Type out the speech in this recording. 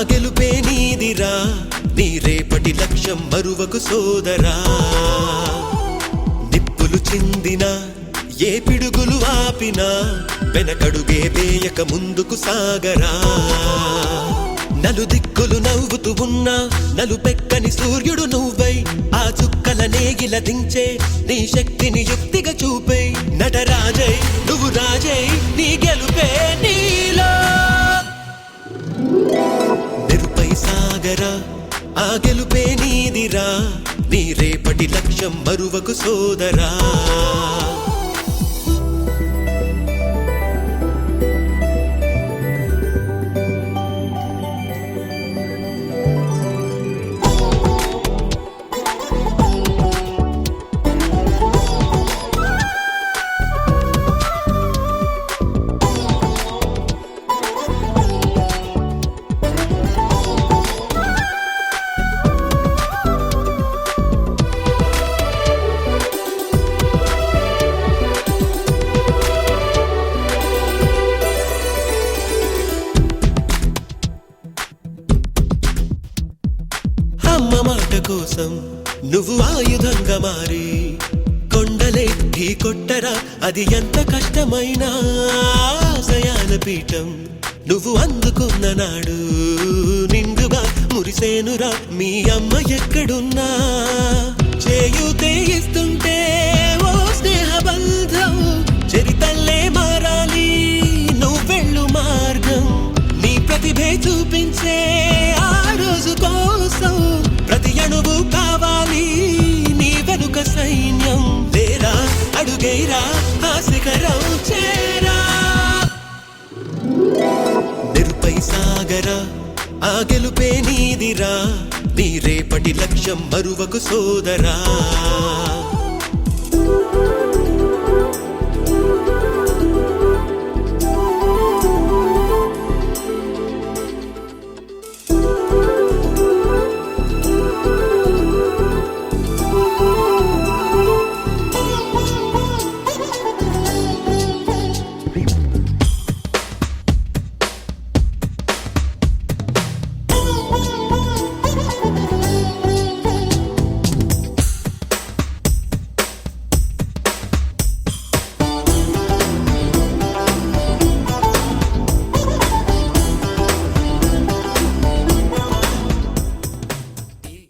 గెలుపే నీదిరా నీ రేపటి లక్ష్యం మరువకు సోదరా నిప్పులు చిందినా ఏ పిడుగులు ఆపినా వెనకడుగే వేయక ముందుకు సాగరా నలుదిక్కులు నవ్వుతూ ఉన్నా నలుపెక్కని సూర్యుడు నువ్వై ఆ చుక్కల నేగిల దించే నీ శక్తిని యుక్తిగా చూపై నటరాజై నువ్వు రాజై నీ గెలుపే నీలో నిరుపై సాగరా ఆ గెలుపే నీదిరా నీ రేపటి లక్ష్యం మరువకు సోదరా అమ్మ మాట కోసం నువ్వు ఆయుధంగా మారి కొండలే ఢీ కొట్టరా అది ఎంత కష్టమైనా ఆశయాల పీఠం నువ్వు అందుకున్న నాడు నిండుగా మురిసేనురా మీ అమ్మ ఎక్కడున్నా చేయూతే ఇస్తుంటే ఓ స్నేహ బంధం చరితల్లే మారాలి నువ్వెళ్ళు మార్గం నీ ప్రతిభే చూపించే ఆ రోజు కోసం ప్రతి అణువు కావాలి నీ వెనుక సైన్యం లేరా అడుగేరా ఆ శిఖరం చేరా నిరుపై సాగరా ఆ గెలుపే నీదిరా నీ రేపటి లక్ష్యం మరువకు సోదరా